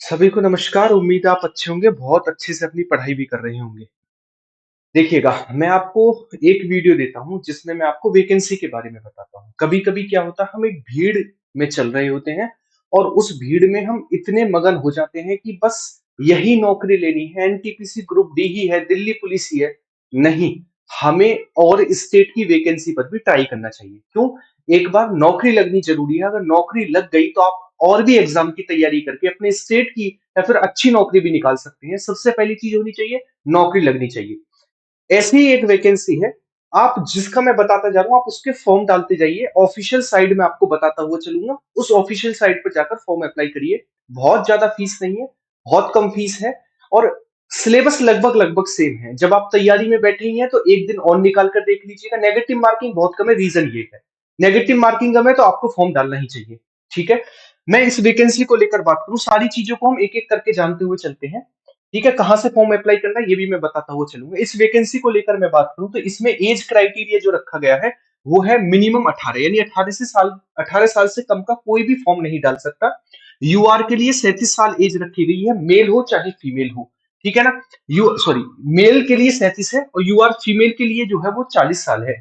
सभी को नमस्कार। उम्मीद है आप अच्छे होंगे, बहुत अच्छे से अपनी पढ़ाई भी कर रहे होंगे। देखिएगा, मैं आपको एक वीडियो देता हूँ जिसमें मैं आपको वैकेंसी के बारे में बताता हूँ। कभी-कभी क्या होता है, हम एक भीड़ में चल रहे होते हैं और उस भीड़ में हम इतने मगन हो जाते हैं कि बस यही नौकरी लेनी है, एनटीपीसी ग्रुप डी ही है, दिल्ली पुलिस ही है। नहीं, हमें और स्टेट की वैकेंसी पर भी ट्राई करना चाहिए। क्यों? एक बार नौकरी लगनी जरूरी है। अगर नौकरी लग गई तो आप और भी एग्जाम की तैयारी करके अपने स्टेट की या फिर अच्छी नौकरी भी निकाल सकते हैं। सबसे पहली चीज होनी चाहिए, नौकरी लगनी चाहिए। ऐसी ही एक वैकेंसी है, आप जिसका मैं बताता जा रहा हूँ, आप उसके फॉर्म डालते जाइए। ऑफिशियल साइट में आपको बताता हुआ चलूंगा, उस ऑफिशियल साइट पर जाकर फॉर्म अप्लाई करिए। बहुत ज्यादा फीस नहीं है, बहुत कम फीस है और सिलेबस लगभग लगभग सेम है। जब आप तैयारी में बैठे ही हैं तो एक दिन और निकाल कर देख लीजिएगा। नेगेटिव मार्किंग बहुत कम है, रीजन ये है। नेगेटिव मार्किंग कम है तो आपको फॉर्म डालना ही चाहिए। ठीक है, मैं इस वैकेंसी को लेकर बात करूं, सारी चीजों को हम एक एक करके जानते हुए चलते हैं। ठीक है, कहां से फॉर्म अप्लाई करना है ये भी मैं बताता हुआ चलूंगा। इस वैकेंसी को लेकर मैं बात करूं तो इसमें एज क्राइटेरिया जो रखा गया है वो है मिनिमम 18, यानी 18 साल से कम का कोई भी फॉर्म नहीं डाल सकता। यूआर के लिए 37 साल एज रखी गई है, मेल हो चाहे फीमेल हो। ठीक है ना? यू सॉरी, मेल के लिए 37 है और यूआर फीमेल के लिए जो है वो 40 साल है।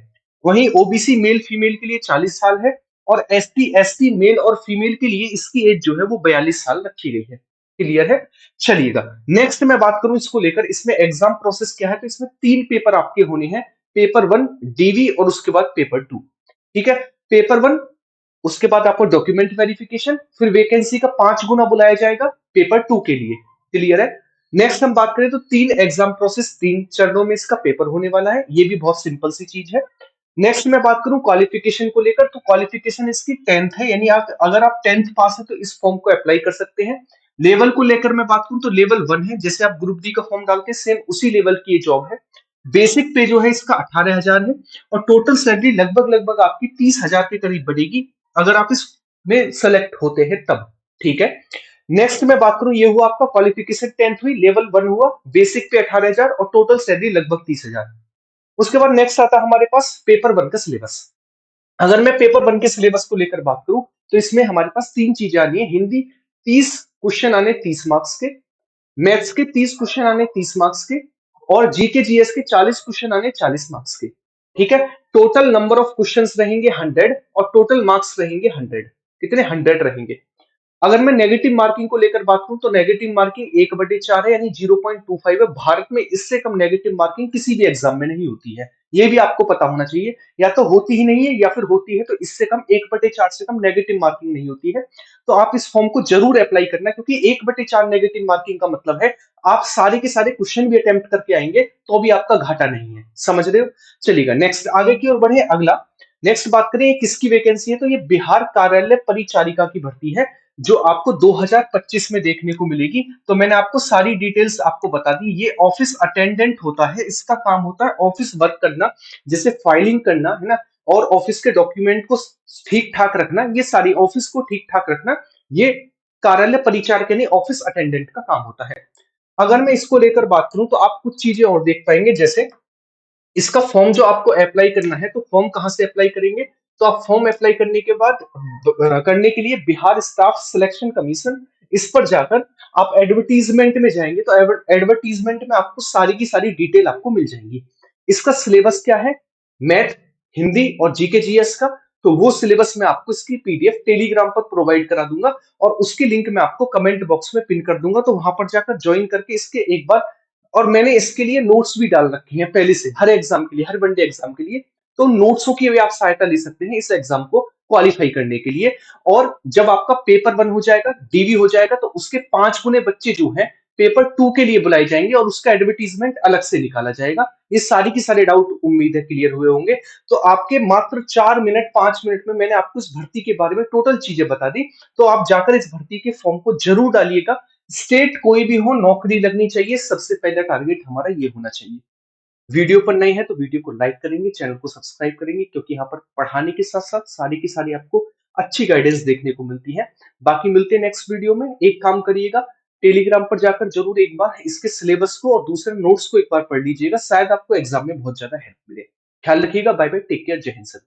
वहीं ओबीसी मेल फीमेल के लिए 40 साल है और एसटी एसटी मेल और फीमेल के लिए इसकी एज जो है वो 42 साल रखी गई है। क्लियर है? चलिएगा, नेक्स्ट मैं बात करूं इसको लेकर, इसमें एग्जाम प्रोसेस क्या है। तो इसमें 3 पेपर आपके होने हैं, पेपर 1 डीवी और उसके बाद पेपर 2। ठीक है, पेपर 1, उसके बाद आपको डॉक्यूमेंट वेरिफिकेशन, फिर वैकेंसी का 5 गुना बुलाया जाएगा पेपर 2 के लिए। क्लियर है? नेक्स्ट हम बात करें तो 3 एग्जाम प्रोसेस, 3 चरणों में इसका पेपर होने वाला है। ये भी बहुत सिंपल सी चीज है। नेक्स्ट मैं बात करूं क्वालिफिकेशन को लेकर, तो क्वालिफिकेशन इसकी 10th है, यानी आप अगर आप 10th पास है तो इस फॉर्म को अप्लाई कर सकते हैं। लेवल को लेकर मैं बात करूं तो लेवल 1 है, जैसे आप ग्रुप डी का फॉर्म डालते हैं सेम उसी लेवल की ये जॉब है। बेसिक पे जो है इसका 18,000 है और टोटल सैलरी लगभग लगभग आपकी 30,000 के करीब बढ़ेगी अगर आप इसमें सेलेक्ट होते हैं तब। ठीक है, नेक्स्ट मैं बात करूं, ये हुआ आपका क्वालिफिकेशन 10th हुई, लेवल 1 हुआ, बेसिक पे 18,000 और टोटल सैलरी लगभग 30,000। उसके बाद नेक्स्ट आता है हमारे पास पेपर 1 का सिलेबस। अगर मैं पेपर 1 के सिलेबस को लेकर बात करूं तो इसमें हमारे पास 3 चीजें आनी है। हिंदी 30 क्वेश्चन आने 30 मार्क्स के, मैथ्स के 30 क्वेश्चन आने 30 मार्क्स के और जीके जीएस के 40 क्वेश्चन आने 40 मार्क्स के। ठीक है, टोटल नंबर ऑफ क्वेश्चंस रहेंगे 100 और टोटल मार्क्स रहेंगे 100। कितने? 100 रहेंगे। अगर मैं नेगेटिव मार्किंग को लेकर बात करूं तो नेगेटिव मार्किंग 1/4 है, यानी 0.25 है। भारत में इससे कम नेगेटिव मार्किंग किसी भी एग्जाम में नहीं होती है, ये भी आपको पता होना चाहिए। या तो होती ही नहीं है या फिर होती है तो इससे कम 1/4 से कम नेगेटिव मार्किंग नहीं होती है। तो आप इस फॉर्म को जरूर अप्लाई करना, क्योंकि 1/4 नेगेटिव मार्किंग का मतलब है आप सारे के सारे क्वेश्चन भी अटेम्प्ट करके आएंगे तो भी आपका घाटा नहीं है। समझ रहे हो? चलिएगा, नेक्स्ट आगे की ओर बढ़े। अगला नेक्स्ट बात करें, ये किसकी वैकेंसी है, तो ये बिहार कार्यालय परिचारिका की भर्ती है जो आपको 2025 में देखने को मिलेगी। तो मैंने आपको सारी डिटेल्स आपको बता दी। ये ऑफिस अटेंडेंट होता है, इसका काम होता है ऑफिस वर्क करना, जैसे फाइलिंग करना है ना, और ऑफिस के डॉक्यूमेंट को ठीक ठाक रखना, ये सारी ऑफिस को ठीक ठाक रखना, ये कार्यालय परिचारक यानी ऑफिस अटेंडेंट का काम होता है। अगर मैं इसको लेकर बात करूं तो आप कुछ चीजें और देख पाएंगे, जैसे इसका फॉर्म जो आपको अप्लाई करना है, तो फॉर्म कहां से अप्लाई करेंगे। तो आप फॉर्म अप्लाई करने के बाद करने के लिए बिहार स्टाफ सिलेक्शन कमीशन, इस पर जाकर आप एडवर्टीजमेंट में जाएंगे तो एडवर्टीजमेंट में आपको सारी की सारी डिटेल आपको मिल जाएंगी। इसका सिलेबस क्या है, मैथ, हिंदी और जीके जीएस का, तो वो सिलेबस मैं आपको इसकी पीडीएफ टेलीग्राम पर प्रोवाइड करा दूंगा और उसकी लिंक मैं आपको कमेंट बॉक्स में पिन कर दूंगा। तो वहां पर जाकर ज्वाइन करके इसके एक बार, और मैंने इसके लिए नोट्स भी डाल रखे हैं पहले से, हर एग्जाम के लिए, हर वनडे एग्जाम के लिए। तो नोट्सों की भी आप सहायता ले सकते हैं इस एग्जाम को क्वालिफाई करने के लिए। और जब आपका पेपर 1 हो जाएगा, डीवी हो जाएगा, तो उसके 5 गुने बच्चे जो हैं पेपर 2 के लिए बुलाए जाएंगे और उसका एडवर्टीजमेंट अलग से निकाला जाएगा। ये सारी की सारे डाउट उम्मीद है क्लियर हुए होंगे। तो आपके मात्र 4 मिनट 5 मिनट में मैंने आपको इस भर्ती के बारे में टोटल चीजें बता दी। तो आप जाकर इस भर्ती के फॉर्म को जरूर डालिएगा। स्टेट कोई भी हो, नौकरी लगनी चाहिए, सबसे पहला टारगेट हमारा ये होना चाहिए। वीडियो पर नए हैं तो वीडियो को लाइक करेंगे, चैनल को सब्सक्राइब करेंगे, क्योंकि यहाँ पर पढ़ाने के साथ साथ सारी की सारी आपको अच्छी गाइडेंस देखने को मिलती है। बाकी मिलते हैं नेक्स्ट वीडियो में। एक काम करिएगा, टेलीग्राम पर जाकर जरूर एक बार इसके सिलेबस को और दूसरे नोट्स को एक बार पढ़ लीजिएगा, शायद आपको एग्जाम में बहुत ज्यादा हेल्प मिले। ख्याल रखिएगा, बाय बाय, टेक केयर, जय हिंद सर।